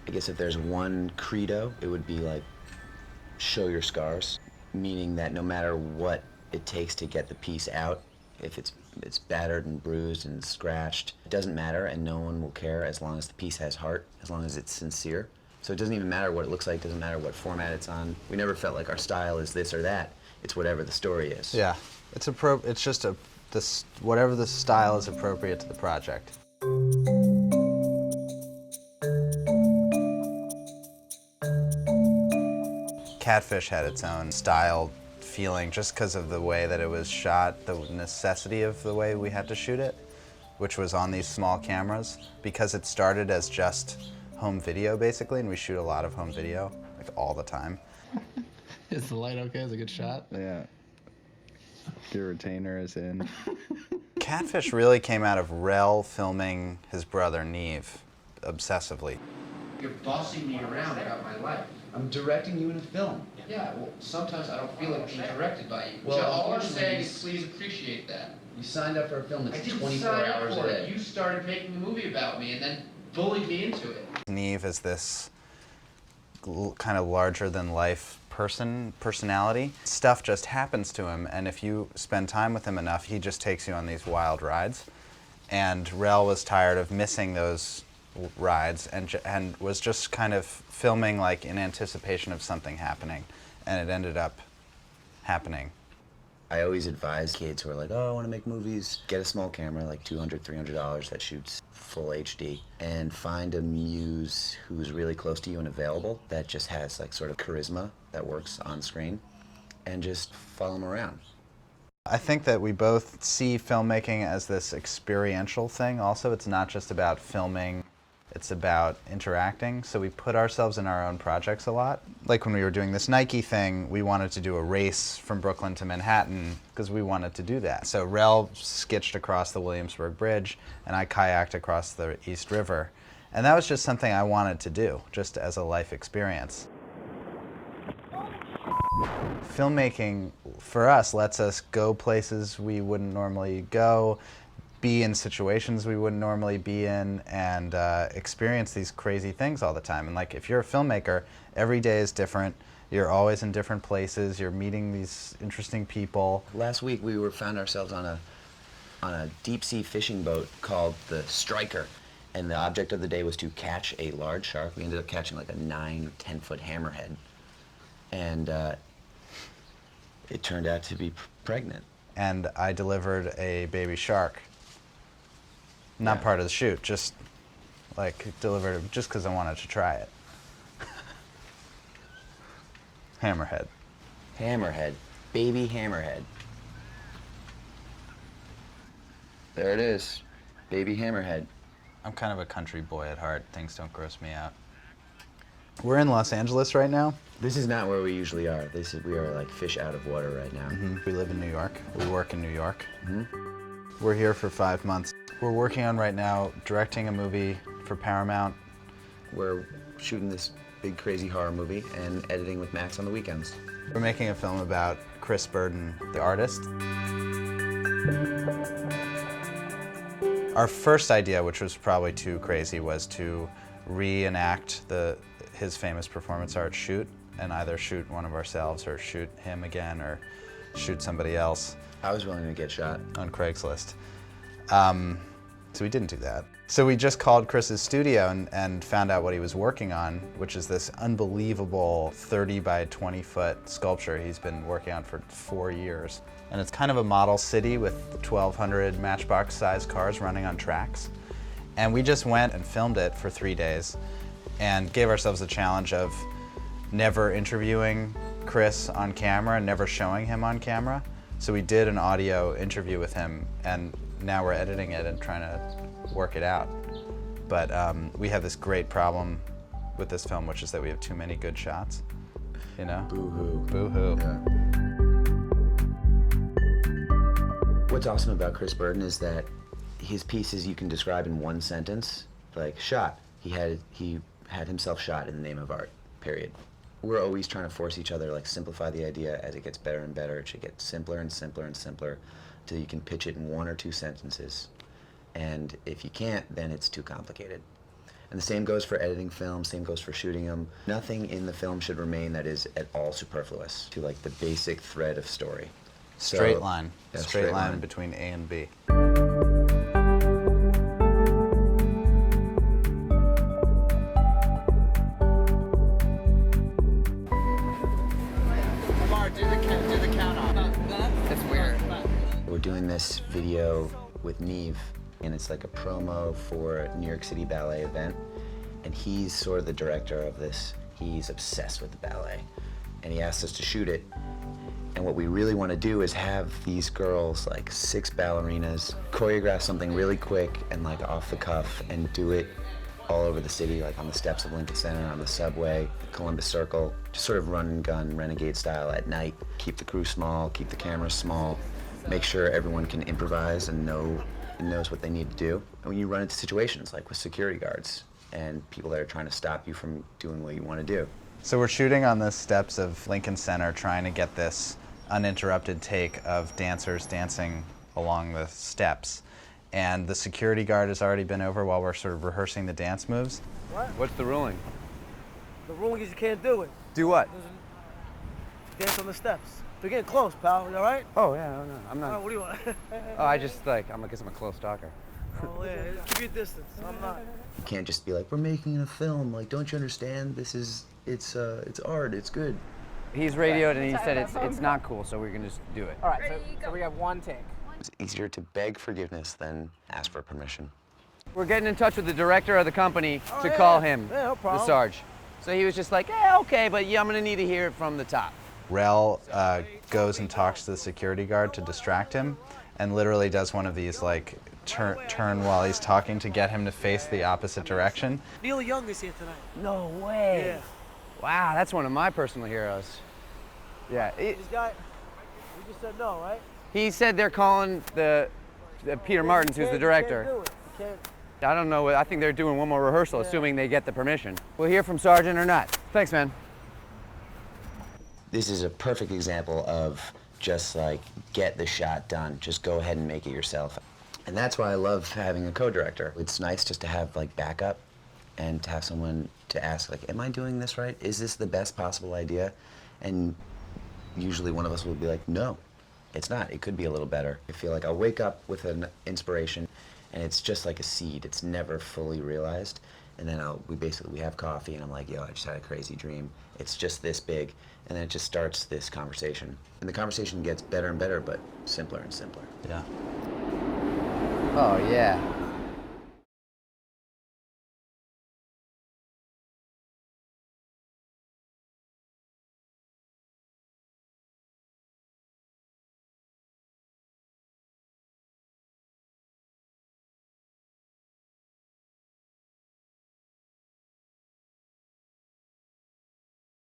I guess if there's one credo, it would be like, show your scars, meaning that no matter what it takes to get the piece out, if it's battered and bruised and scratched, it doesn't matter, and no one will care as long as the piece has heart, as long as it's sincere. So it doesn't even matter what it looks like, doesn't matter what format it's on. We never felt like our style is this or that. It's whatever the story is. Yeah, it's just whatever the style is appropriate to the project. Catfish had its own style feeling just because of the way that it was shot, the necessity of the way we had to shoot it, which was on these small cameras, because it started as just home video basically, and we shoot a lot of home video, like all the time. Is the light okay? Is it a good shot? Yeah. Your retainer is in. Catfish really came out of Rel filming his brother Neve obsessively. You're bossing me around about my life. I'm directing you in a film. Yeah, well, sometimes I don't feel like being directed by you. Well, All I'm unfortunately, saying is please appreciate that. You signed up for a film I that's didn't 24 sign up hours for a it. day. You started making a movie about me and then bullied me into it. Neve is this kind of larger than life personality. Stuff just happens to him, and if you spend time with him enough, he just takes you on these wild rides. And Rel was tired of missing those rides and was just kind of filming like in anticipation of something happening, and it ended up happening. I always advise kids who are like, oh, I want to make movies, get a small camera, like $200, $300 that shoots full HD, and find a muse who's really close to you and available, that just has like sort of charisma that works on screen, and just follow them around. I think that we both see filmmaking as this experiential thing also. It's not just about filming, it's about interacting. So we put ourselves in our own projects a lot. Like when we were doing this Nike thing, we wanted to do a race from Brooklyn to Manhattan because we wanted to do that. So Rel sketched across the Williamsburg Bridge and I kayaked across the East River. And that was just something I wanted to do, just as a life experience. Filmmaking, for us, lets us go places we wouldn't normally go, be in situations we wouldn't normally be in, and experience these crazy things all the time. And like, if you're a filmmaker, every day is different. You're always in different places. You're meeting these interesting people. Last week we found ourselves on a deep sea fishing boat called the Striker, and the object of the day was to catch a large shark. We ended up catching like a 9-10-foot hammerhead, and it turned out to be pregnant. And I delivered a baby shark. Not part of the shoot, just like delivered it just because I wanted to try it. Hammerhead. Hammerhead. Baby hammerhead. There it is. Baby hammerhead. I'm kind of a country boy at heart. Things don't gross me out. We're in Los Angeles right now. This is not where we usually are. We are like fish out of water right now. We live in New York. We work in New York. Mm-hmm. We're here for 5 months. We're working on right now directing a movie for Paramount. We're shooting this big crazy horror movie and editing with Max on the weekends. We're making a film about Chris Burden, the artist. Our first idea, which was probably too crazy, was to reenact his famous performance art shoot and either shoot one of ourselves or shoot him again or shoot somebody else. I was willing to get shot. On Craigslist. So we didn't do that. So we just called Chris's studio and found out what he was working on, which is this unbelievable 30 by 20 foot sculpture he's been working on for 4 years. And it's kind of a model city with 1,200 matchbox sized cars running on tracks. And we just went and filmed it for 3 days and gave ourselves the challenge of never interviewing Chris on camera and never showing him on camera. So we did an audio interview with him, and now we're editing it and trying to work it out. But we have this great problem with this film, which is that we have too many good shots, you know? Boo-hoo. Boo-hoo. Yeah. What's awesome about Chris Burden is that his pieces you can describe in one sentence, like shot. He had himself shot in the name of art, period. We're always trying to force each other, like simplify the idea as it gets better and better. It should get simpler and simpler and simpler until you can pitch it in 1 or 2 sentences. And if you can't, then it's too complicated. And the same goes for editing film, same goes for shooting them. Nothing in the film should remain that is at all superfluous to like the basic thread of story. Straight So, line. yeah, straight line between A and B. Do the count off. That's weird. We're doing this video with Neve, and it's like a promo for a New York City ballet event. And he's sort of the director of this. He's obsessed with the ballet. And he asked us to shoot it. And what we really want to do is have these girls, like 6 ballerinas, choreograph something really quick and like off the cuff and do it all over the city, like on the steps of Lincoln Center, on the subway, Columbus Circle, just sort of run and gun, renegade style at night. Keep the crew small, keep the cameras small, make sure everyone can improvise and knows what they need to do. And when you run into situations like with security guards and people that are trying to stop you from doing what you want to do. So we're shooting on the steps of Lincoln Center, trying to get this uninterrupted take of dancers dancing along the steps. And the security guard has already been over while we're sort of rehearsing the dance moves. What? What's the ruling? The ruling is you can't do it. Do what? Dance on the steps. We're getting close, pal. You all right? Oh, yeah, no, I'm Oh, not. what do you want? Oh, I just like, I guess I'm a close talker. Oh, yeah. Keep your distance. I'm not. You can't just be like, we're making a film, like, don't you understand? It's art, it's good. He's radioed and he said it's not cool, so we're gonna just do it. All right, so we have one take. It's easier to beg forgiveness than ask for permission. We're getting in touch with the director of the company Oh, to yeah. call him, Yeah, no the problem. Sarge. So he was just like, yeah, okay, but yeah, I'm gonna need to hear it from the top. Rel goes and talks to the security guard to distract him and literally does one of these like turn while he's talking to get him to face the opposite direction. Neil Young is here tonight. No way. Yeah. Wow, that's one of my personal heroes. Yeah. This guy, you just said no, right? He said they're calling the Peter Martins, who's the director. You can't do it. You can't. I don't know. I think they're doing one more rehearsal, assuming they get the permission. We'll hear from Sergeant or not. Thanks, man. This is a perfect example of just like, get the shot done. Just go ahead and make it yourself. And that's why I love having a co-director. It's nice just to have like backup and to have someone to ask like, am I doing this right? Is this the best possible idea? And usually one of us will be like, no, it's not. It could be a little better. I feel like I'll wake up with an inspiration and it's just like a seed. It's never fully realized. And then we have coffee and I'm like, yo, I just had a crazy dream. It's just this big. And then it just starts this conversation. And the conversation gets better and better, but simpler and simpler. Yeah. Oh, yeah.